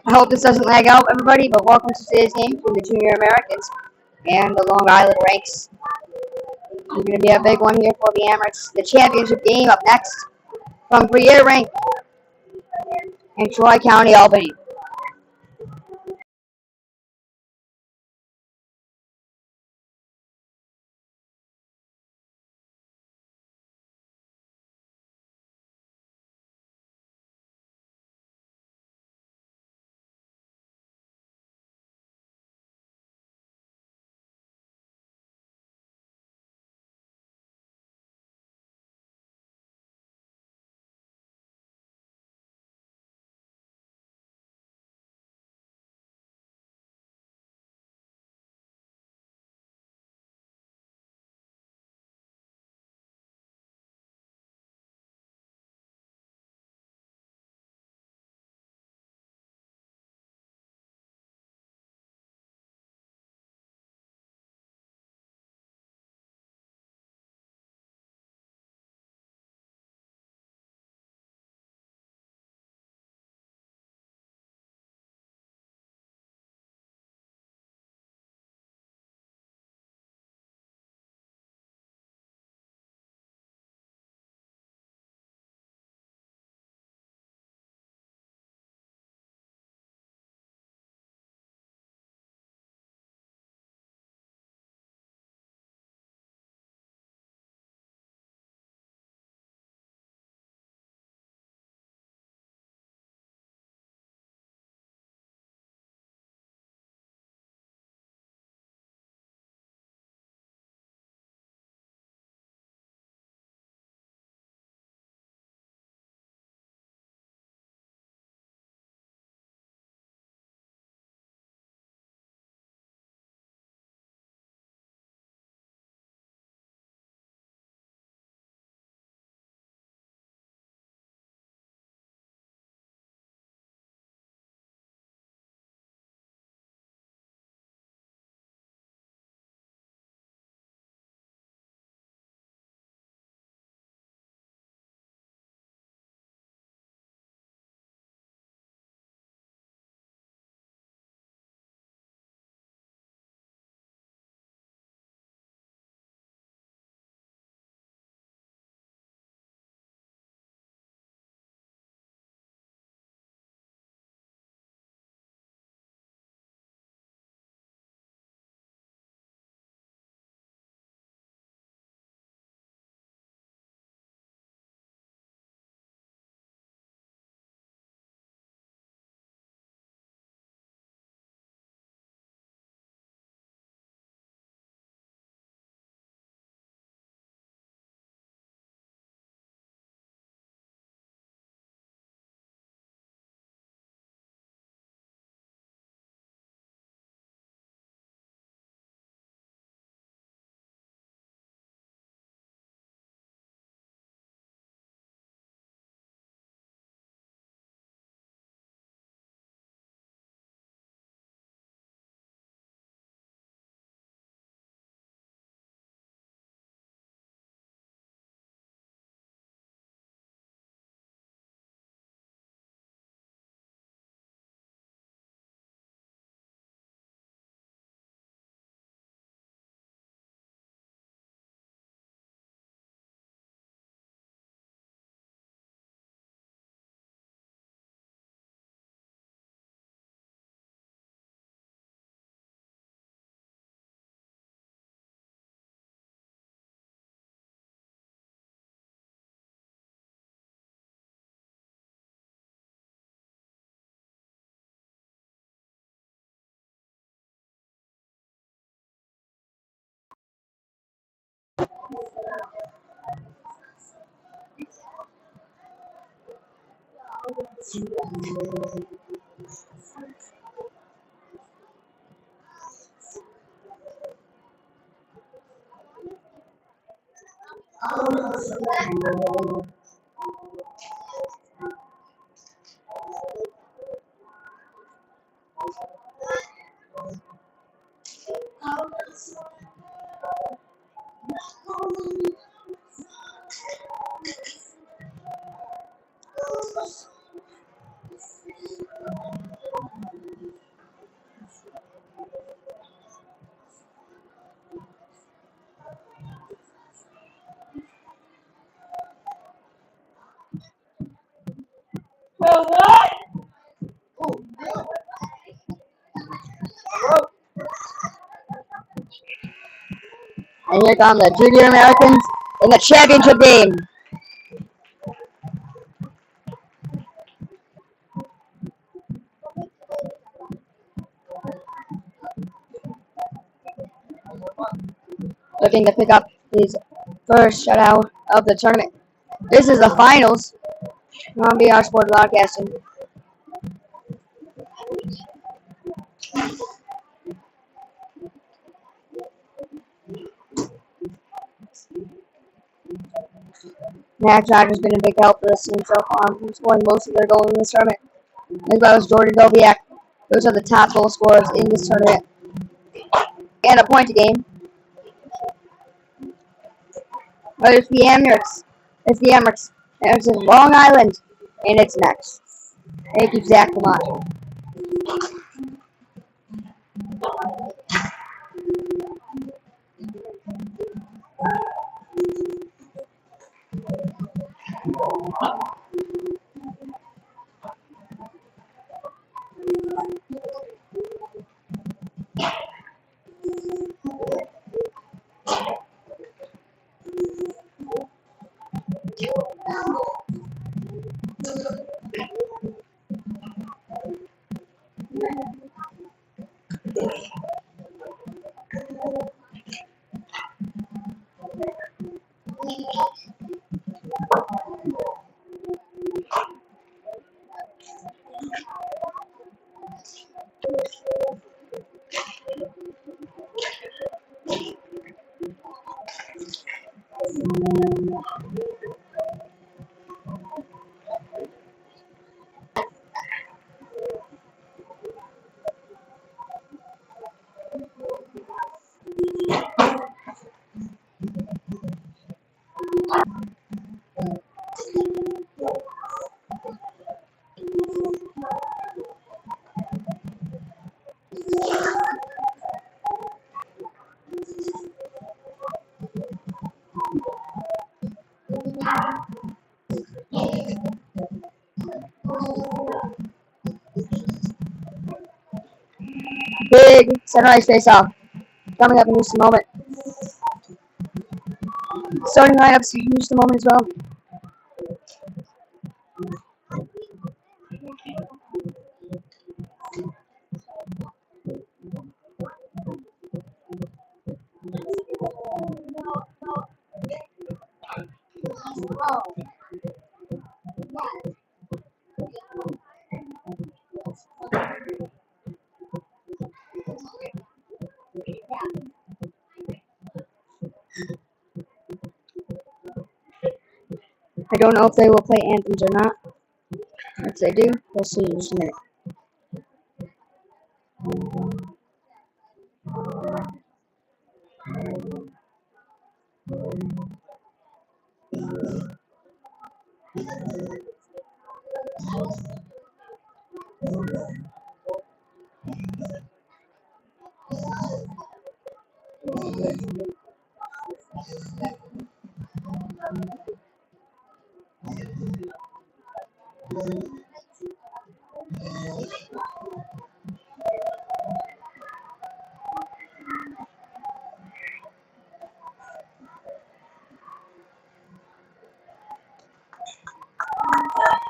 I hope this doesn't lag out, everybody, but welcome to today's game between the Junior Americans and the Long Island Ranks. It's going to be a big one here for the Amerks. The championship game up next from Briere Rank in Troy County, Albany. And here come the Junior Americans in the championship game. Looking to pick up his first shutout of the tournament. This is the finals on BR Sport Broadcasting. Max Rogers has been a big help for this team so far, scoring most of their goals in this tournament, as well as Jordan Dobiak. Those are the top goal scorers in this tournament. And a point a game. But it's the Emirates. It's the Emirates. It's in Long Island. And it's next. Thank you, Zach Lamont. Big center ice face off. Coming up in just a moment. Starting lineups in just a moment as well. I don't know if they will play anthems or not. If they do, we'll see in just a minute.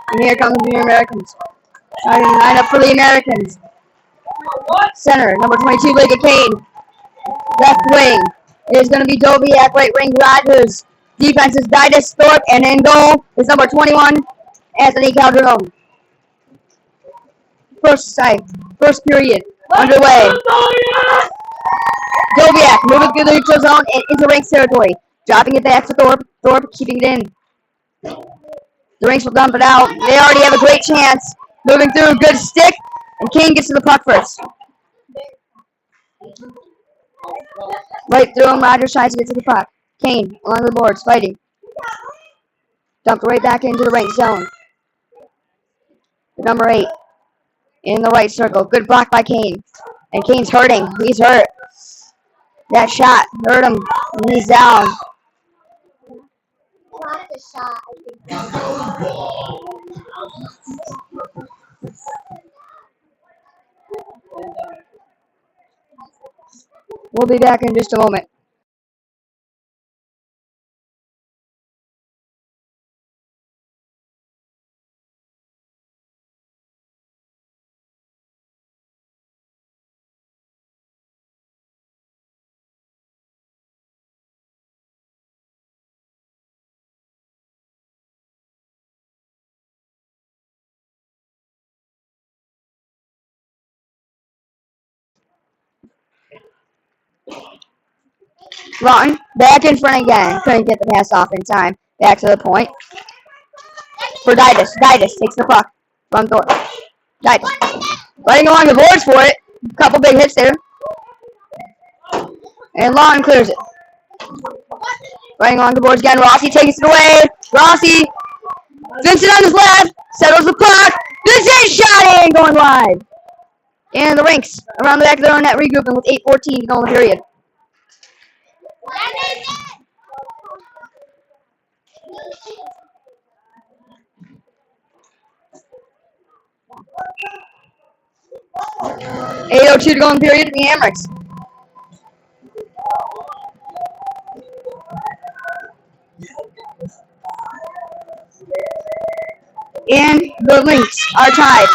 And here come the Junior Americans. Starting to line up for the Americans. Center, number 22, Blake Kane. Left wing. It is going to be Dobiak, right wing, Rogers. Defense is Didas Thorpe, and in goal is number 21, Anthony Calderon. First period, underway. Dobiak moving through the neutral zone and into Ranks territory. Dropping it back to Thorpe. Thorpe keeping it in. The Ranks will dump it out. They already have a great chance. Moving through, good stick. And Kane gets to the puck first. Right through him, Rogers tries to get to the puck. Kane along the boards, fighting. Dumped right back into the right zone. Number 8 in the right circle. Good block by Kane. And Kane's hurting. He's hurt. That shot hurt him. And he's down. We'll be back in just a moment. Rotten, back in front again. Couldn't get the pass off in time. Back to the point. For Didas. Didas takes the puck from Thor. Didas. Running along the boards for it. Couple big hits there. And Long clears it. Running along the boards again. Rossi takes it away. Rossi. Vincent on his left. Settles the puck. Vincent shot in. Going wide. And the Rinks around the back of their own net regrouping with 8:14 to go in the period. .802 to go in the period. The Amerks. And the Lynx are tied.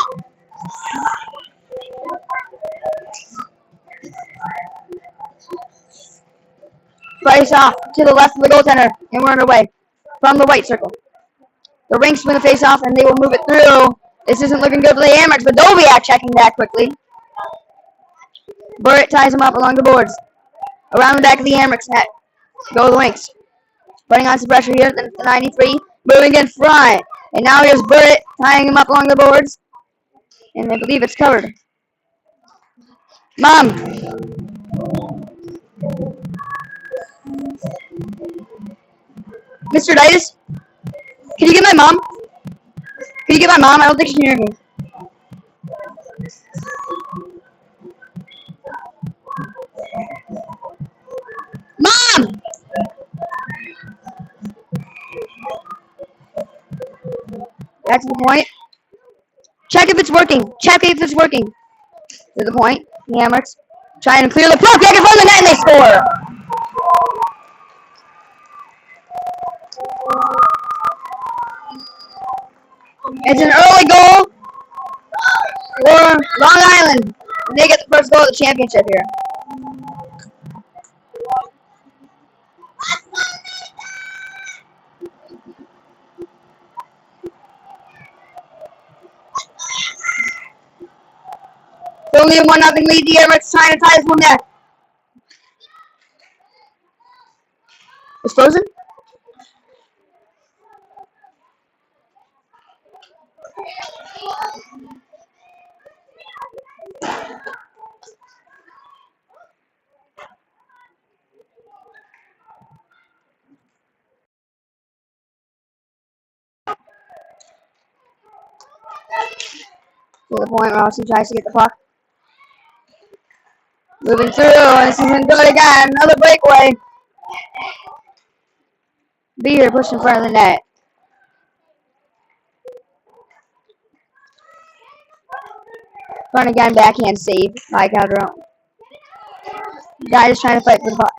Face off to the left of the goaltender, and we're underway from the white circle. The Rinks win the face off, and they will move it through. This isn't looking good for the Amerks, but Doviak checking back quickly. Burrett ties him up along the boards. Around the back of the Amerks net go the Lynx. Putting on some pressure here, then the 93, moving in front. And now here's Burrett tying him up along the boards. And I believe it's covered. Mom! Mr. Ditas? Can you get my mom? Can you get my mom? I don't think she can hear me. Mom! Back to the point. Check if it's working. Check if it's working. To the point. The Amerks trying to clear the puck. Back in front of the net and they score. It's an early goal for Long Island. They get the first goal of the championship here. It's only a 1-0 lead. The Amerks trying to tie this one there. It's frozen? To the point, Rossi tries to get the puck. Moving through, and this isn't good again. Another breakaway. Beer pushed in front of the net. Front again, backhand save by Calderon. Guy is trying to fight for the puck.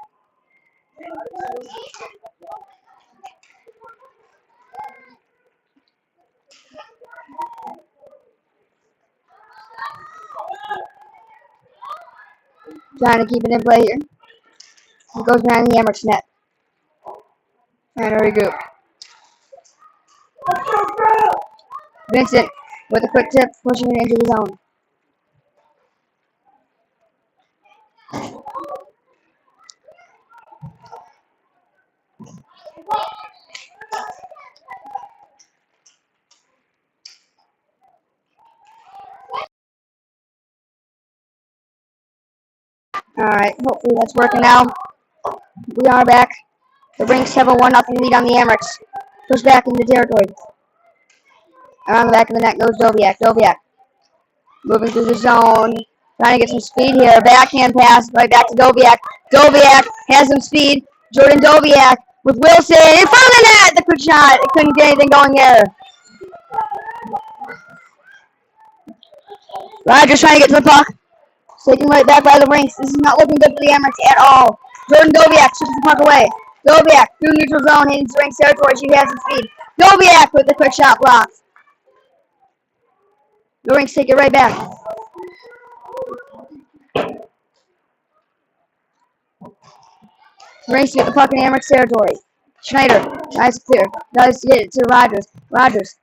Trying to keep it in play here. It goes behind the Amerks net. Trying to regroup. Vincent with a quick tip, pushing it into the zone. Alright, hopefully that's working now. We are back. The Rinks have a 1-0 lead on the Amerks. Push back into territory. Around the back of the net goes Doviak. Doviak moving through the zone. Trying to get some speed here. Backhand pass right back to Doviak. Doviak has some speed. Jordan Doviak with Wilson in front of the net. The quick shot. It couldn't get anything going there. Rogers trying to get to the puck. Taken right back by the ranks. This is not looking good for the Emirates at all. Jordan Dobiak shoots the puck away. Dobiak through neutral zone into ranks territory. She has some speed. Dobiak with the quick shot blocked. The ranks take it right back. Ranks to get the puck in Emirates territory. Schneider tries to clear. Tries to get it to Rogers. Rogers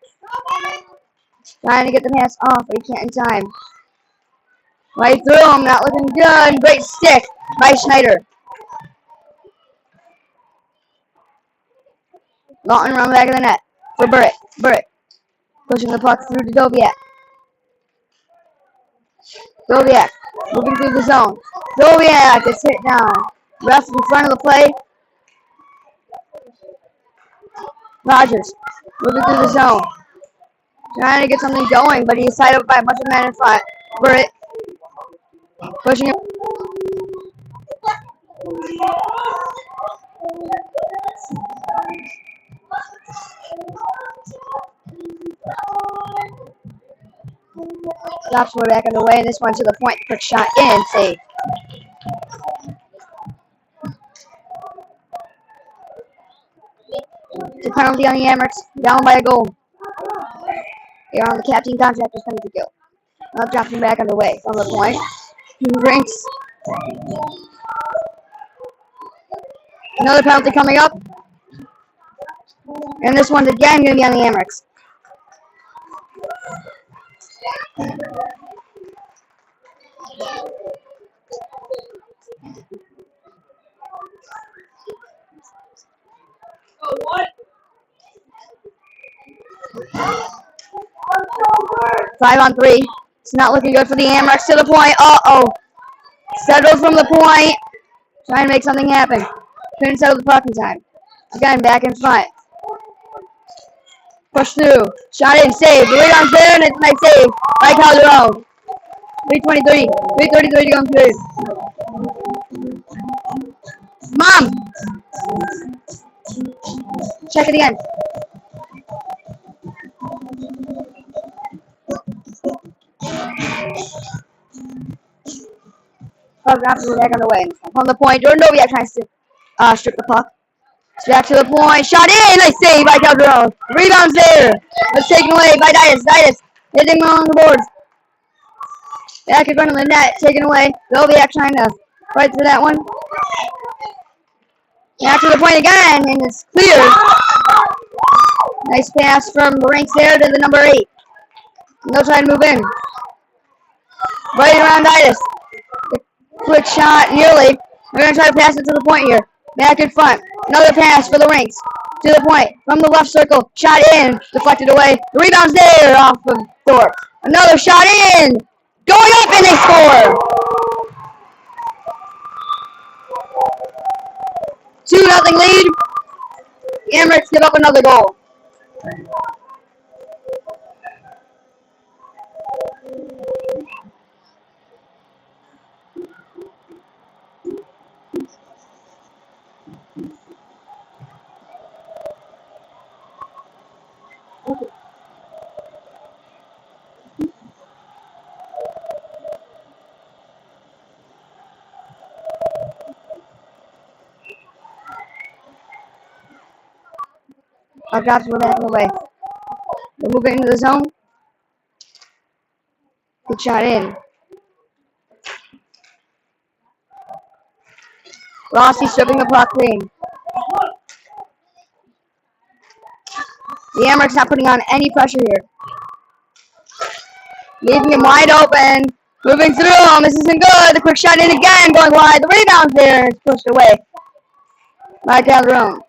trying to get the pass off, but he can't in time. Right through him, not looking good. Great stick by Schneider. Lawton around the back of the net for Burritt. Burritt pushing the puck through to Dobiak. Dobiak moving through the zone. Dobiak is hit down. Ref in front of the play. Rogers moving through the zone. Trying to get something going, but he's tied up by a bunch of men in front. Burritt pushing him. Stops one back on the way, and this one to the point. Quick shot in, save. It's a penalty on the Emirates, down by a goal. They are on the captain contractor's penalty kill. Now dropping back on the way from the point. Ranks. Another penalty coming up. And this one's again going to be on the Emirates. What? 5-on-3. It's not looking good for the Emirates to the point. Uh-oh. Settled from the point. Trying to make something happen. Couldn't settle the puck in time. Again, back in front. Push through. Shot in. Save. The rebound's there, and it's a nice save by Calderon. 3:23. 3:33 to go through. Mom! Check it again. Puck drops back on the way. On the point. Jordan Dobiak tries to strip the puck. Back to the point. Shot in. Nice save by Calderon. Rebound's there. It's taken away by Dias. Dias hitting along the boards. Back in front of the net. Taken away. Dobiak trying to fight through that one. Back to the point again. And it's cleared. Nice pass from the ranks there to the number 8. And they'll try to move in. Right around Dias. Quick shot, nearly. We're going to try to pass it to the point here. Back in front. Another pass for the ranks. To the point. From the left circle. Shot in. Deflected away. The rebound's there off of Thorpe. Another shot in. Going up and they score. 2-0 lead. The Emirates give up another goal. Our drops were back in the way. They're moving into the zone. Good shot in. Rossi stripping the puck clean. The Emirates not putting on any pressure here. Leaving him wide open. Moving through him. This isn't good. The quick shot in again. Going wide. The rebound's there. It's pushed away by Calderon.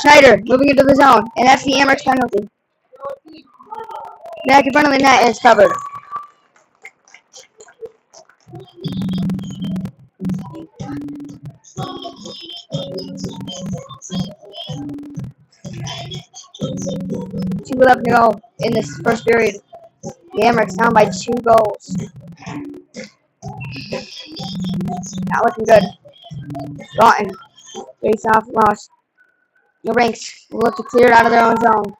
Schneider moving into the zone. And that's the Emirates penalty. Back in front of the net. And it's covered. Two left to go in this first period. The Emirates down by 2 goals. Not looking good. Lawton. Face off loss. The ranks will look to clear it out of their own zone.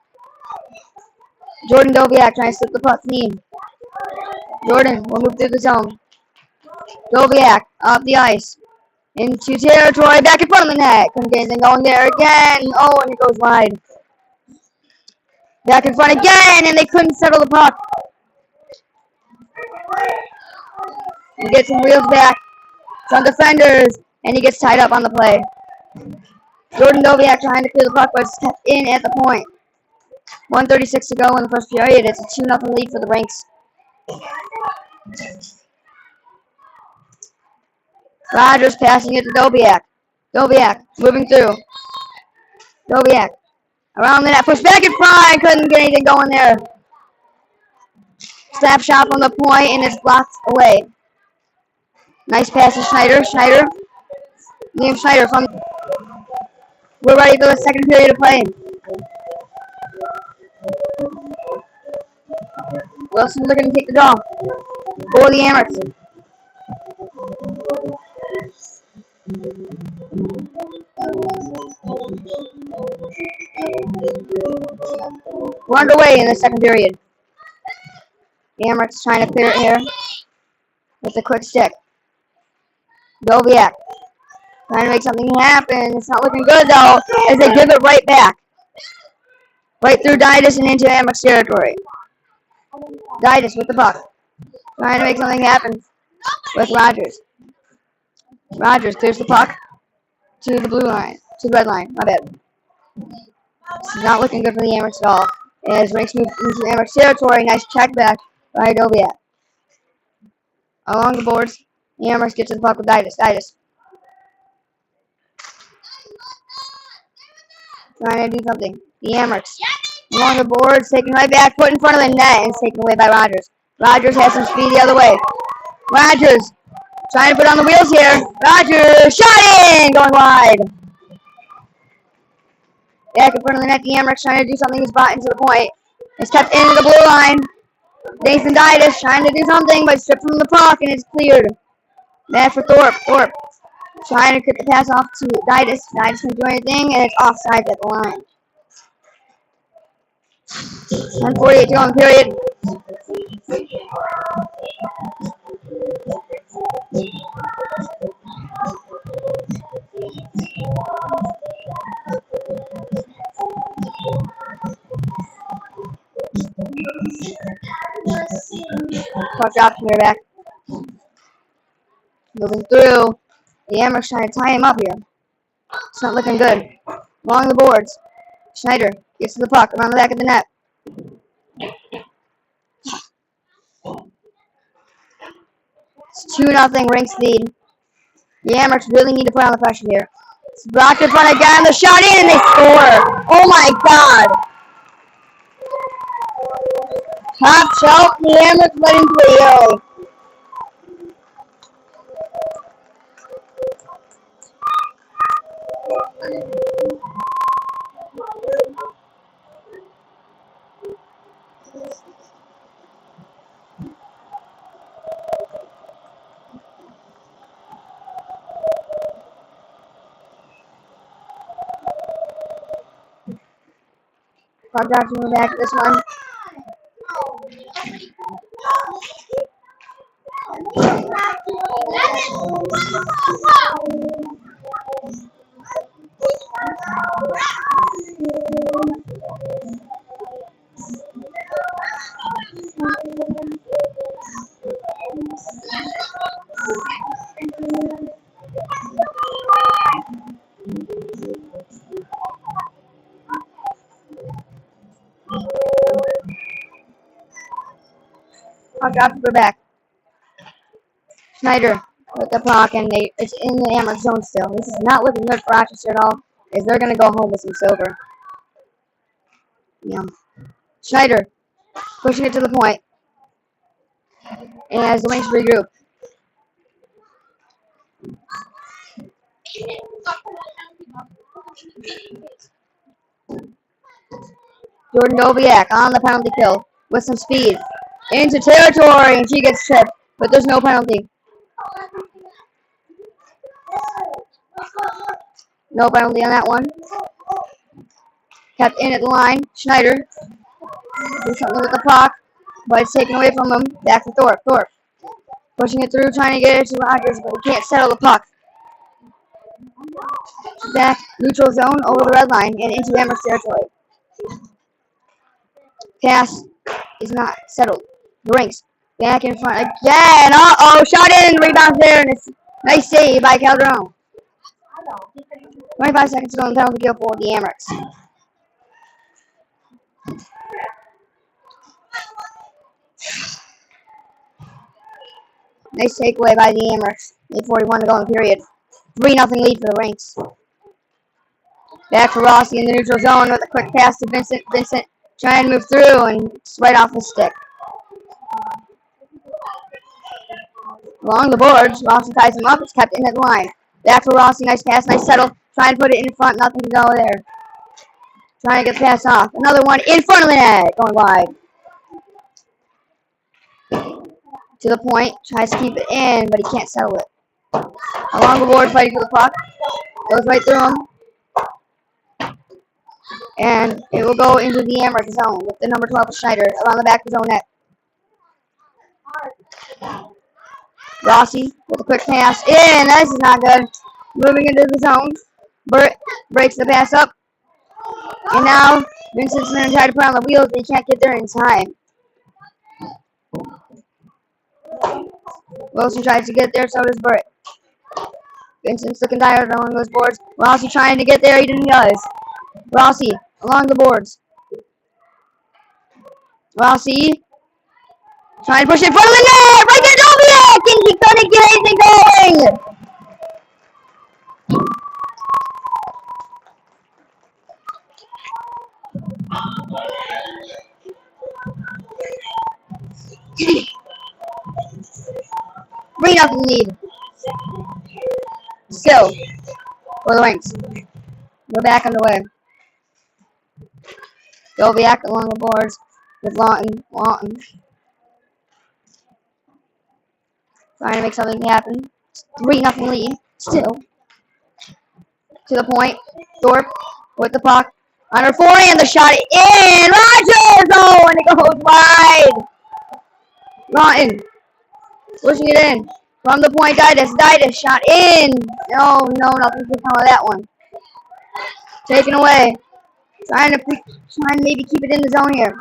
Jordan Dobiak trying to slip the puck clean. Jordan will move through the zone. Dobiak up the ice. Into territory, back in front of the net. Couldn't get anything going there again. Oh, and it goes wide. Back in front again, and they couldn't settle the puck. He gets some wheels back. Some defenders, and he gets tied up on the play. Jordan Dobiak trying to clear the puck, but it's kept in at the point. 1:36 to go in the first period. It's a 2-0 lead for the Rinks. Rogers passing it to Dobiak. Dobiak moving through. Dobiak around the net. Push back in front. Couldn't get anything going there. Snap shot from the point, and it's blocked away. Nice pass to Schneider. Liam Schneider from. We're ready for the second period of play. Wilson looking to take the draw for the Amherst. We're underway in the second period. The Amherst trying to clear it here with a quick stick. Dobiak trying to make something happen. It's not looking good though, as they give it right back. Right through Didas and into Amherst territory. Didas with the puck. Trying to make something happen with Rogers. Rogers clears the puck to the blue line. To the red line. My bad. This is not looking good for the Amherst at all. As Rinks moves into Amherst territory. Nice check back by Dobiak. Along the boards. The Amherst gets to the puck with Didas. Trying to do something. The Amherst along the boards, taking right back, foot in front of the net, and it's taken away by Rogers. Rogers has some speed the other way. Rogers trying to put on the wheels here. Rogers shot in, going wide. Back in front of the net, the Amherst trying to do something. He's brought into the point. It's kept into the blue line. Nathan Didas trying to do something, but stripped from the puck, and it's cleared. Back for Thorpe. Thorpe trying to get the pass off to Didas. Didas can't do anything, and it's offside at the line. 1:48 to go in the period. Puck drops from your back. Moving through. The Amherst trying to tie him up here. It's not looking good. Along the boards. Schneider gets to the puck around the back of the net. It's 2-0 Rinks lead. The Amherst really need to put on the pressure here. It's blocked in front again. The shot in and they score. Oh my god. Top shelf. The Amherst letting 3-0. Puck drops from the back of this one. Puck drops from the back. Schneider with the puck, and it's in the Amherst zone still. This is not looking good for Rochester at all, as they're going to go home with some silver. Yeah. Schneider pushing it to the point. And as the Rinks regroup. Jordan Dobiak on the penalty kill with some speed. Into territory, and she gets tripped, but there's no penalty. No penalty on that one. Kept in at the line. Schneider do something with the puck. but it's taken away from him. Back to Thorpe. Thorpe pushing it through, trying to get it to Rogers, but he can't settle the puck. Back neutral zone over the red line and into Amherst territory. Pass is not settled. Brinks back in front again. Uh-oh, shot in, rebound there, and it's nice save by Calderon. 25 seconds to go in the penalty kill for the Amherst. Nice takeaway by the Amherst. 8:41 to go in the period. 3-0 lead for the Rinks. Back for Rossi in the neutral zone with a quick pass to Vincent. Vincent trying to move through, and it's right off the stick. Along the boards, Rossi ties him up. It's kept in at the line. Back for Rossi. Nice pass, nice settle. Trying to put it in front. Nothing to go there. Trying to get the pass off. Another one in front of the net. Going wide. To the point. Tries to keep it in, but he can't settle it. Along the board, fighting for the puck. Goes right through him. And it will go into the Amherst zone with the number 12 Schneider around the back of the zone net. Rossi with a quick pass in. This is not good. Moving into the zone. Burt breaks the pass up. And now Vincent's going to try to put on the wheels, but he can't get there in time. Wilson tries to get there, so does Burt. Vincent's looking tired along those boards. Rossi trying to get there, he does. Rossi along the boards. Rossi trying to push it in front of the net! Right there, Dobiak! And he couldn't get anything going! Three nothing lead. Still for the Wings. We're back underway. Dobiak along the boards with Lawton. Trying to make something happen. 3-0 lead. Still. To the point. Thorpe with the puck. On her forehand, the shot in. Rogers! Oh, and it goes wide. Lawton pushing it in. From the point, Didas shot in. Oh, no, nothing can come of that one. Taken away. Trying to maybe keep it in the zone here.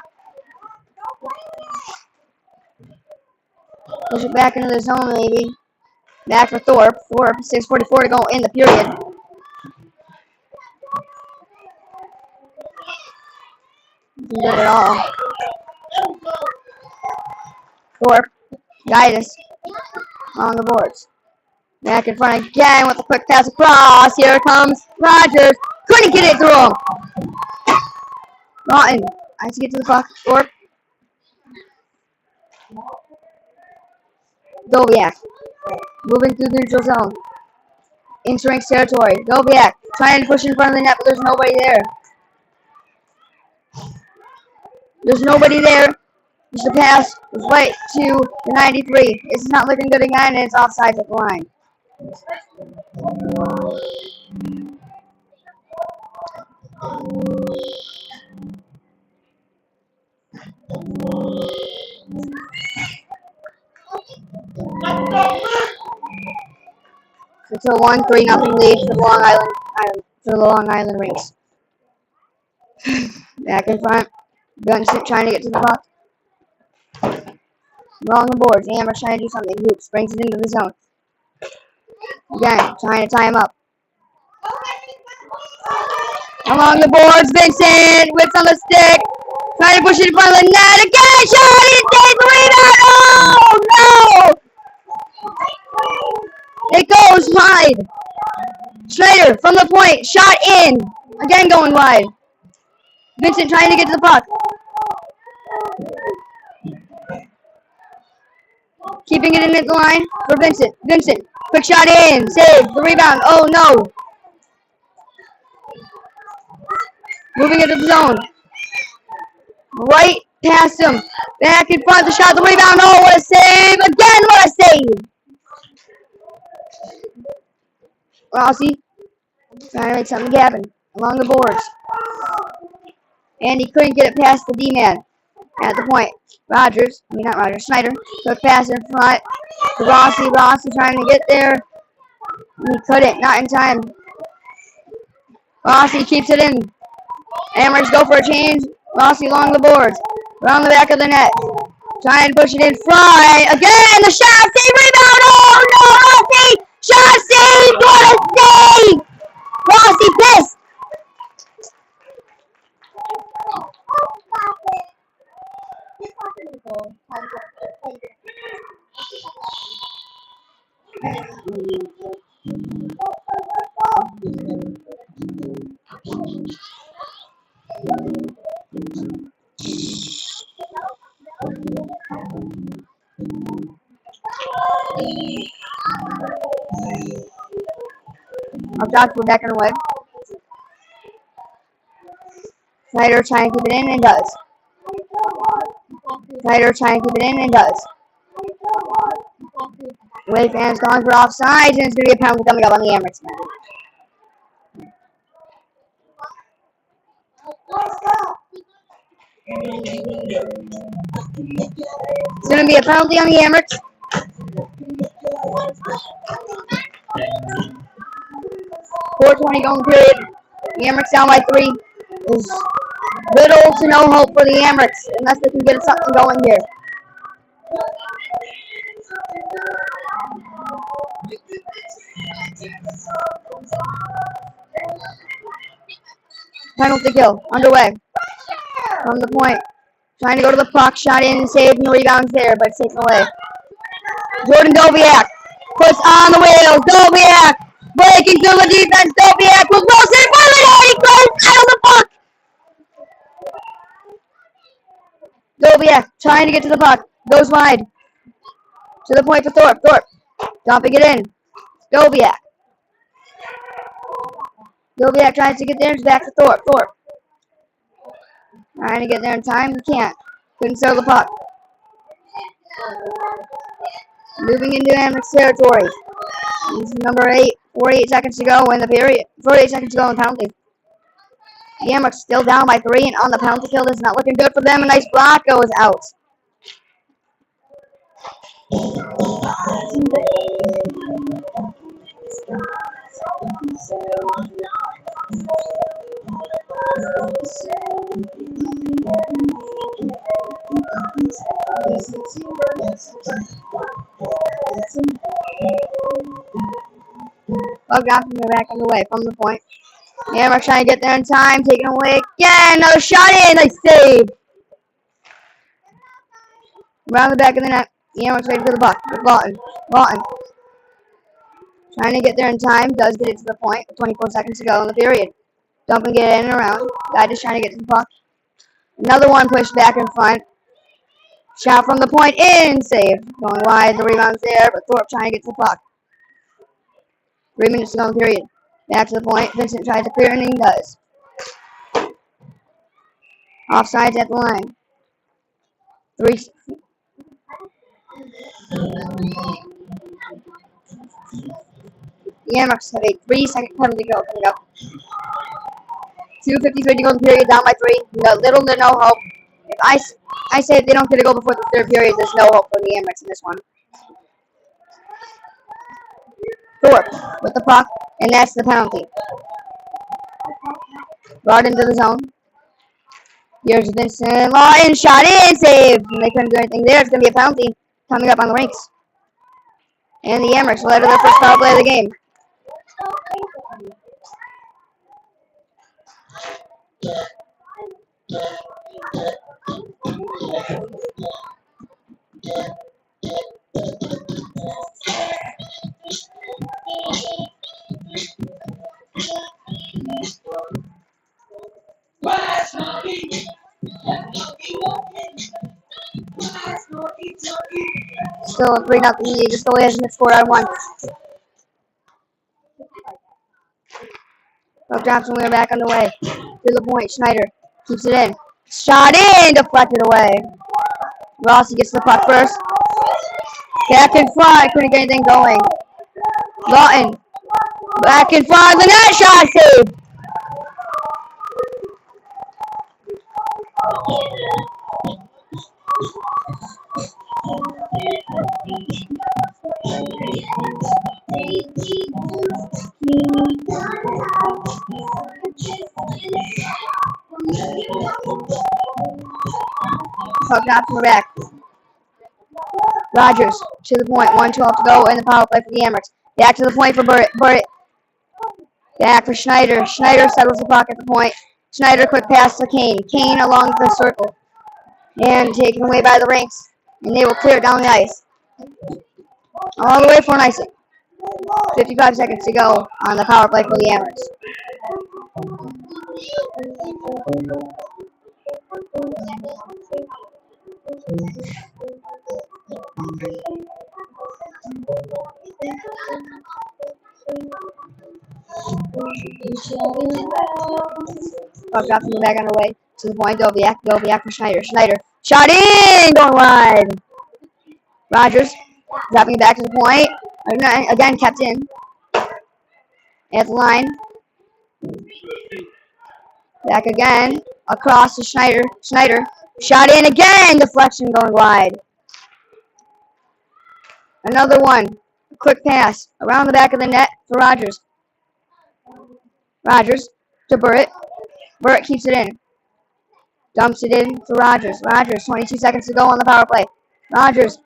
Push it back into the zone, maybe. Back for Thorpe. Thorpe, 6:44 to go in the period. Didn't get it all. Thorpe, Didas on the boards. Back in front again with a quick pass across. Here comes Rogers. Couldn't get it through him. Lawton has to get to the puck. Thorpe. Dobiak moving through the neutral zone. Into Rinks territory. Dobiak trying to push in front of the net, but there's nobody there. There's nobody there. Just a pass right to the 93. This is not looking good again, and it's offsides at the line. It's a 1-3-0 lead for the Long Island Rinks. Back in front. Vincent trying to get to the puck. Along the boards. Amherst trying to do something. Hoops brings it into the zone. Again, trying to tie him up. Along the boards, Vincent whips on the stick. Trying to push it in front of the net. Again, shot! He takes the rebound! Oh, no! It goes wide. Schneider from the point. Shot in. Again going wide. Vincent trying to get to the puck. Keeping it in at the line for Vincent. Vincent. Quick shot in. Save. The rebound. Oh, no. Moving into the zone. Right past him. Back in front. The shot. The rebound. Oh, what a save. Again, what a save. Rossi trying to make something happen along the boards. And he couldn't get it past the D-man. At the point, not Rogers, Schneider. Quick pass in front to Rossi. Rossi trying to get there. He couldn't, not in time. Rossi keeps it in. Amherst go for a change. Rossi along the boards. Around the back of the net. Trying to push it in front. Again, the shot save, rebound. Oh no, Rossi! Shot save! What a save! Rossi pissed. Our shots were back and away. Schneider trying to keep it in and does. Schneider trying to keep it in and does. Away fans calling for offside, and it's going to be a penalty coming up on the Amherst net. It's going to be a penalty on the Amherst. 4:20 going period. The Amherst down by 3. There's little to no hope for the Amherst unless they can get something going here. Penalty kill underway. From the point. Trying to go to the puck. Shot in, saved, and rebounds there, but it's taken away. Jordan Dobiak puts on the wheels. Dobiak breaking through the defense. Dobiak with Wilson. He goes out of the puck. Dobiak trying to get to the puck. Goes wide. To the point for Thorpe. Thorpe dumping it in. Dobiak. Dobiak tries to get there. It's back to Thorpe. Thorpe trying to get there in time. He can't. Couldn't settle the puck. Moving into Amherst territory. This is number 8. 48 seconds to go in the period. 48 seconds to go in the penalty. The Amherst still down by 3 and on the penalty kill. This is not looking good for them. A nice block goes out. Bug off from the back underway from the point. Amherst trying to get there in time. Taken away again. Another shot in. Nice save. Around the back of the net. The Amherst waiting for the puck. With Lawton. Lawton trying to get there in time. Does get it to the point. 24 seconds to go in the period. Dumping it in and around. Guy just trying to get to the puck. Another one pushed back in front. Shot from the point in. Save. Going wide. The rebound's there. But Thorpe trying to get to the puck. 3 minutes to go in the period. Back to the point. Vincent tries to clear and he does. Offsides at the line. 3. The Amherst have a 3-second penalty kill coming up. 2:53 to go in the period, down by 3. No, little to no hope. If I say if they don't get a goal before the third period, there's no hope for the Amherst in this one. Thorpe with the puck, and that's the penalty. Brought into the zone. Here's Vincent Lawton, shot in, save. And they couldn't do anything there. It's going to be a penalty coming up on the rinks. And the Amherst will enter their first power play of the game. Still a 3-0 lead. Just only hasn't scored on one. Buck Johnson, we're back on the way. To the point. Schneider keeps it in. Shot in. Deflected away. Rossi gets the puck first. Back in front. Couldn't get anything going. Lawton. Back in front. The net shot save. Puck drops in the back. Rogers to the point. 1:12 to go in the power play for the Amerks. Back to the point for Burritt. Burritt back for Schneider. Schneider settles the puck at the point. Schneider quick pass to Kane. Kane along the circle. And taken away by the ranks. And they will clear it down the ice. All the way for an icing. 55 seconds to go on the power play for the Amerks. Puck drops in the back on the way to the point. Doviak for Schneider. Schneider shot in, going wide. Rogers dropping it back to the point. Again, kept in at the line. Back again across to Schneider. Schneider shot in again. Deflection going wide. Another one. Quick pass around the back of the net for Rogers. Rogers to Burritt. Burritt keeps it in. Dumps it in for Rogers. Rogers, 22 seconds to go on the power play. Rogers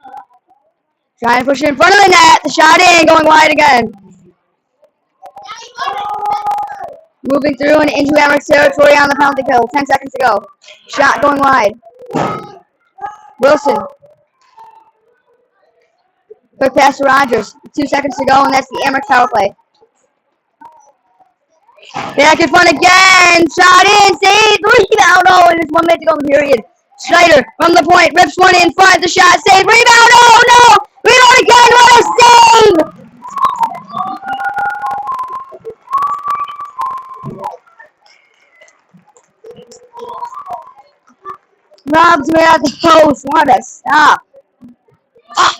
trying to push it in front of the net. The shot in, going wide again. Moving through and into Amerks territory on the penalty kill. 10 seconds to go. Shot going wide. Wilson. Quick pass to Rogers. 2 seconds to go, and that's the Amerks power play. Back in front again. Shot in. Saved. Rebound. Oh, and it's 1 minute to go in the period. Schneider from the point. Rips one in front. The shot saved. Rebound. Oh, no. Rebound again. What a save. Robs me at the post. What a stop. Ah.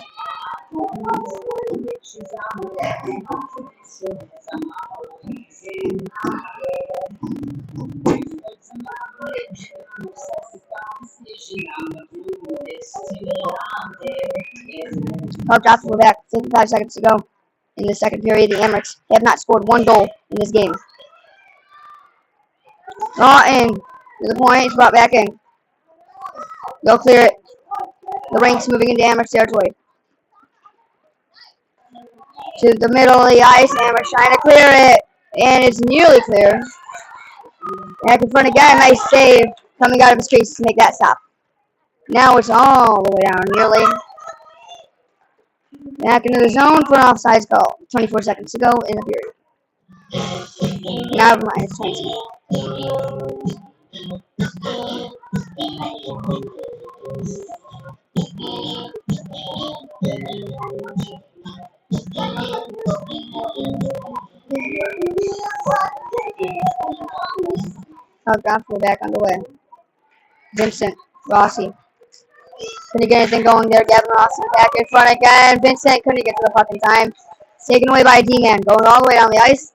Puck drops from the back. 55 seconds to go in the second period. The Amerks have not scored 1 goal in this game. Draw in to the point. It's brought back in. They'll clear it. The ranks moving into Amerks territory. To the middle of the ice. Amerks trying to clear it. And it's nearly clear. Back in front again. Nice save coming out of his crease to make that stop. Now it's all the way down. Nearly. Back into the zone for an offside goal. 24 seconds to go in the period. Now minus 20. Puck drops. We're back underway. Vincent Rossi. Couldn't get anything going there. Gavin Rossi back in front again. Vincent couldn't get to the puck in time. It's taken away by a D-man. Going all the way down the ice.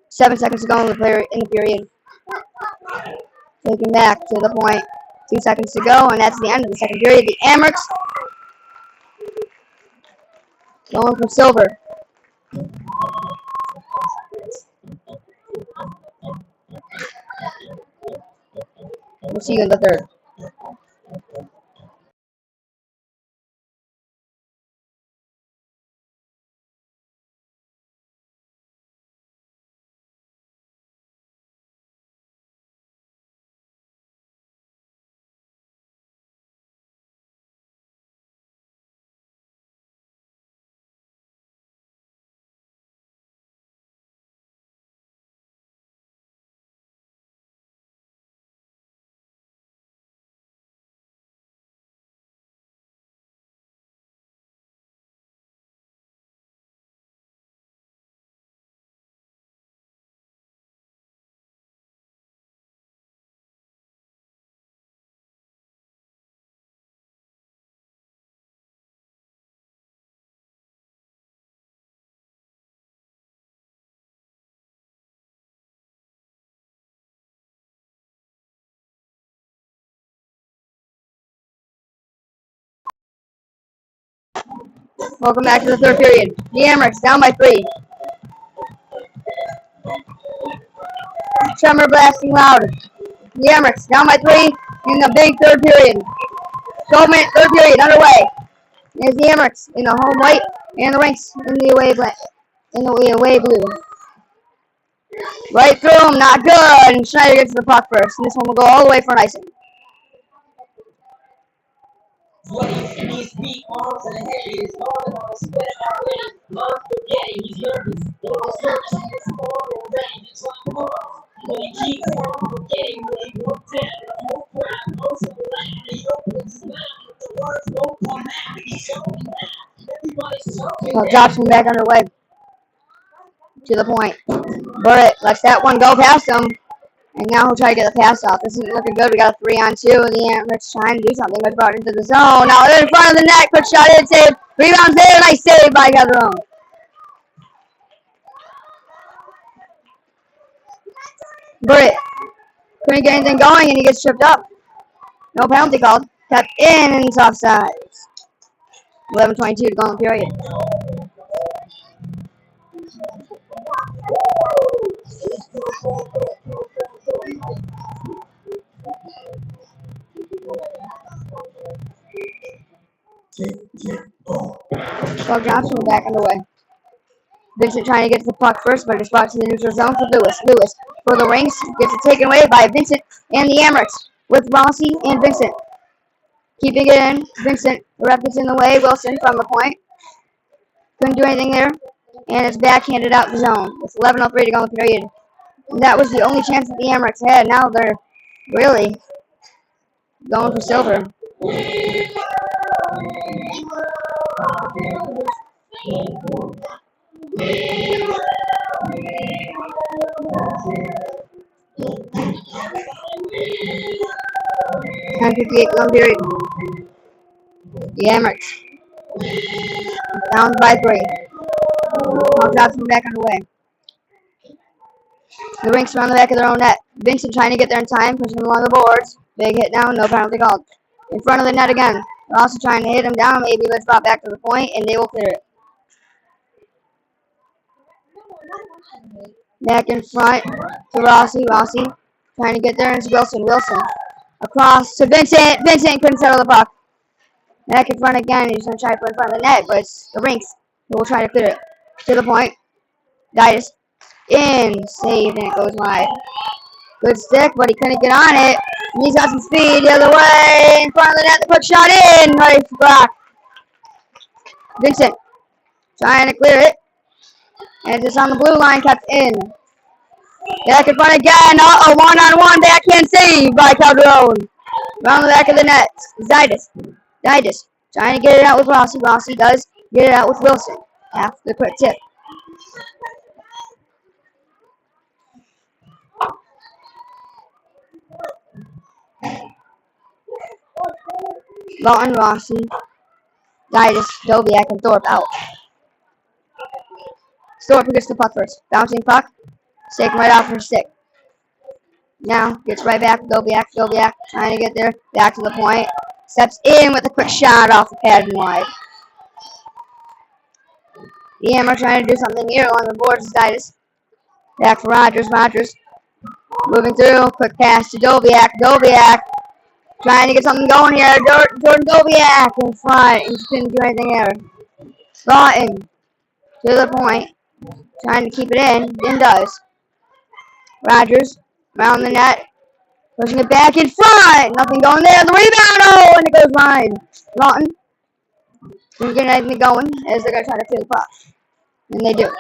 7 seconds to go in the period. Taken back to the point. 2 seconds to go, and that's the end of the second period. The Amerks going for silver. We'll see you in the third. Welcome back to the third period. The Amerks down by 3. Tremor blasting loud. The Amerks down by 3 in the big third period. 12-minute third period underway. There's the Amerks in the home white and the Ranks in the away blue. Right through him, not good. And Schneider gets the puck first. And this one will go all the way for an icing. So drops him back underway. To the point. Burritt lets that one go past him. And now he'll try to get the pass off. This isn't looking good. We got a 3-on-2. The Amerks trying to do something. It's brought into the zone. Now they're in front of the net. Quick shot in. Save. Rebound there. Nice save by Calderon. Burritt couldn't get anything going and he gets tripped up. No penalty called. Kept in and it's offside. 11:22 to go in the period. Doug Johnson back underway. Vincent trying to get to the puck first, but it's brought to the neutral zone for Lewis. Lewis for the Ranks gets it taken away by Vincent and the Amerks with Rossi and Vincent. Keeping it in. Vincent, the ref gets in the way. Wilson from the point. Couldn't do anything there. And it's backhanded out the zone with 11:03 to go in the period. And that was the only chance that the Amerks had. Now they're really going for silver. And 58 long period. The Amerks down by 3. All drops from back underway. The Ranks are on the back of their own net. Vincent trying to get there in time, pushing along the boards. Big hit down, no penalty called. In front of the net again. They're also trying to hit him down, maybe let's drop back to the point, and they will clear it. Back in front to Rossi. Rossi trying to get there, and it's Wilson. Wilson across to Vincent. Vincent couldn't settle the puck. Back in front again. He's going to try to put in front of the net, but it's the Ranks who will try to clear it. To the point. Dias in. Saved, and it goes wide. Good stick, but he couldn't get on it. And he's got some speed the other way. In front of the net, the quick shot in. Right back. Vincent trying to clear it. And it's on the blue line, kept in. Back in front again. Uh-oh, one-on-one backhand save by Calderon. Around the back of the net. Zidis. Trying to get it out with Rossi. Rossi does get it out with Wilson. After the quick tip. Lawton, Rossi, Zidis, Dobiak, and Thorpe out. Thorpe gets the puck first. Bouncing puck. Taken right off her stick. Now gets right back to Dobiak. Dobiak trying to get there. Back to the point. Steps in with a quick shot off the pad and wide. The Amerks trying to do something here along the boards. Zidis. Back for Rogers. Rogers moving through. Quick pass to Dobiak. Dobiak trying to get something going here. Jordan Dobiak in front. He couldn't do anything there. Lawton to the point. Trying to keep it in. Then does. Rogers around the net. Pushing it back in front. Nothing going there. The rebound. Oh, and it goes wide. Lawton didn't get anything going as they're going to try to clear the puck. And they do.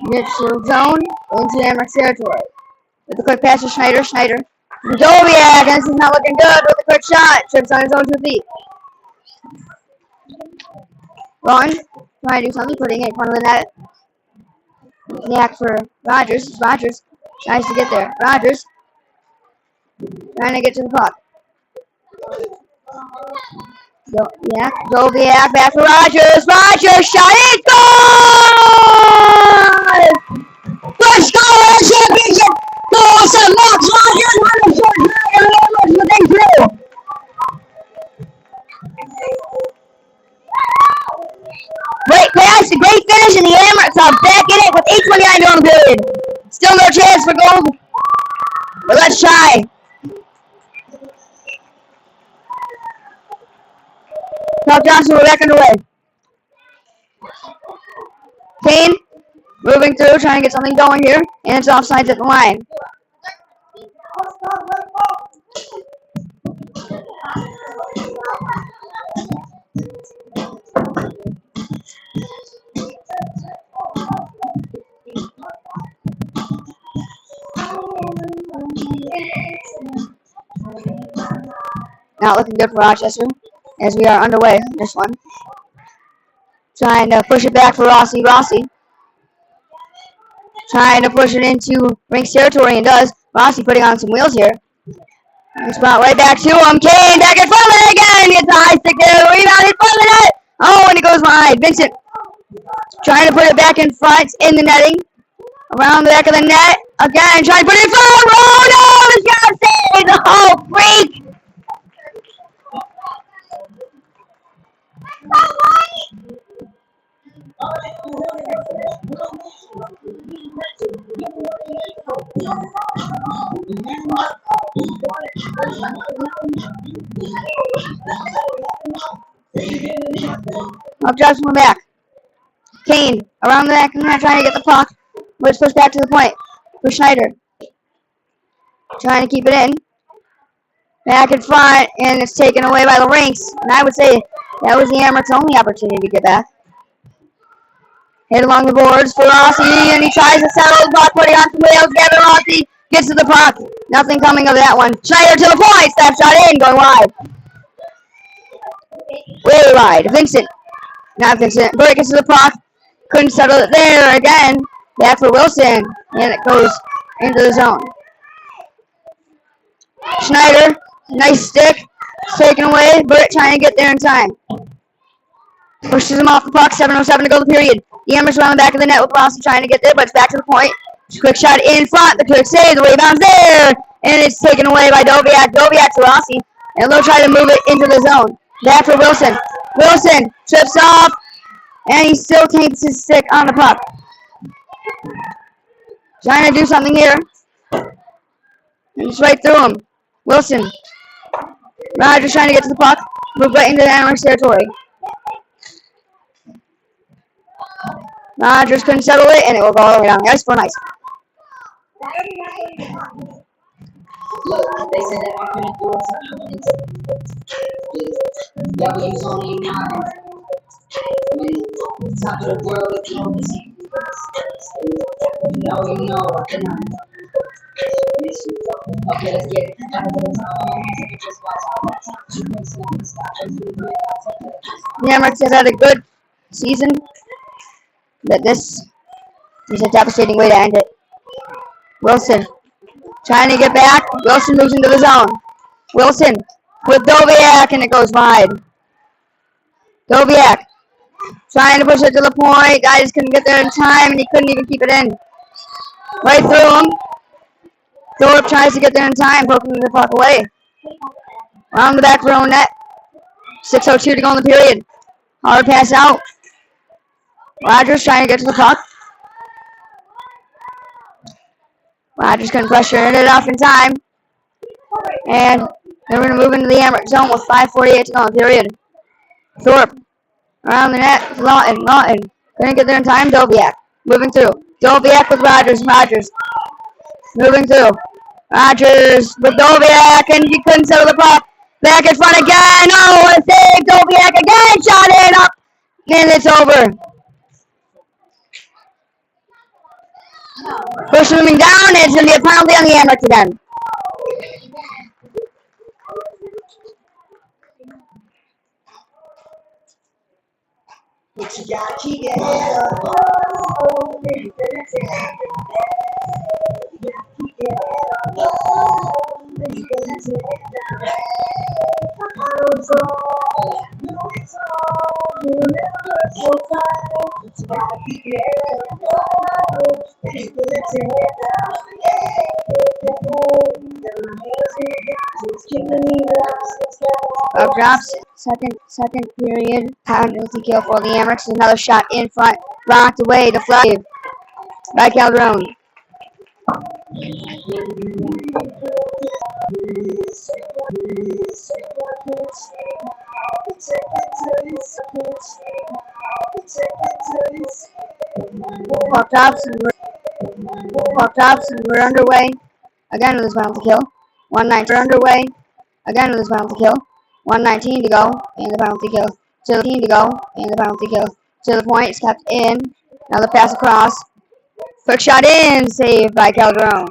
Neutral zone into Amerks territory. With a quick pass to Schneider. Schneider. Dobiak, and this is not looking good with a quick shot. Trips on his own 2 feet. Lawton trying to do something, putting it in front of the net. Yak for Rogers. Rogers tries to get there. Rogers trying to get to the puck. Dobiak back for Rogers. Rogers shot it. Goal! First goal of the championship. Goal to Max Rogers on the short track and Amerks with a through. back in it with 8:29 to go in the period. Still no chance for gold, but let's try. Top Johnson, we're back underway. Kane moving through, trying to get something going here, and it's offsides at the line. Not looking good for Rochester as we are underway in this one. Trying to push it back for Rossi. Rossi trying to push it into Rinks territory and does. Rossi putting on some wheels here. Spot right back to him. Kane back in front of it again. Gets a high stick there. The rebound in front of the net. Oh, and it goes wide. Vincent trying to put it back in front in the netting. Around the back of the net. Again, trying to put it in front. Oh, no! It's got to save the whole freak. Up drops one back. Kane around the back and trying to get the puck. But it's pushed back to the point for Schneider. Trying to keep it in. Back in front, and it's taken away by the Rinks. And I would say that was the Amerks' only opportunity to get back. Hit along the boards for Rossi, and he tries to settle the puck, putting on some wheels. Gavin Rossi gets to the puck. Nothing coming of that one. Schneider to the point. Step shot in, going wide. Way wide. Vincent. Not Vincent. Burke gets to the puck. Couldn't settle it there again. Back for Wilson. And it goes into the zone. Schneider. Nice stick. Taken away. Burke trying to get there in time. Pushes him off the puck. 7:07 to go the period. The Amerks around the back of the net with Rossi trying to get there, but it's back to the point. Quick shot in front. The quick save. The rebound's there. And it's taken away by Doviak. Doviak to Rossi. And they'll try to move it into the zone. Back for Wilson. Wilson trips off. And he still takes his stick on the puck. Trying to do something here. And it's right through him. Wilson. Rogers trying to get to the puck. Move right into the Amerks territory. Rogers couldn't settle it, and it will go all the way down the ice for nice. Look, they said that I couldn't do it. W's only 9. Top of the world is the only secret. You know, I cannot. Okay, let's get it. The Amerks have had a good season, but this is a devastating way to end it. Wilson trying to get back. Wilson moves into the zone. Wilson with Doviak, and it goes wide. Doviak trying to push it to the point. Guy just couldn't get there in time, and he couldn't even keep it in. Right through him. Thorpe tries to get there in time, poking the puck away. Around the back row net. 6:02 to go in the period. Hard pass out. Rogers trying to get to the puck. Rogers couldn't pressure it off in time. And they're going to move into the Amerks zone with 5:48 to go in the period. Thorpe around the net. Lawton. Couldn't get there in time. Doviak moving through. Doviak with Rogers. Rogers moving through. Rogers with Doviak, and he couldn't settle the puck. Back in front again. Oh, what a save. Doviak again. Shot it up. And it's over. Push moving down, and it's going to be a penalty on the Amerks again. But you gotta keep your head up. Oh, baby, Up drops, second period, penalty kill for the Amerks. Another shot in front, rocked away, deflected. By Calderon. Puck tops, and we're underway. Again with this penalty kill. 119. We're underway. Again with this penalty kill. 119 to go, and the penalty kill. To the team to go, and the penalty kill. To the point, it's kept in. Now the pass across. Quick shot in, saved by Calderon.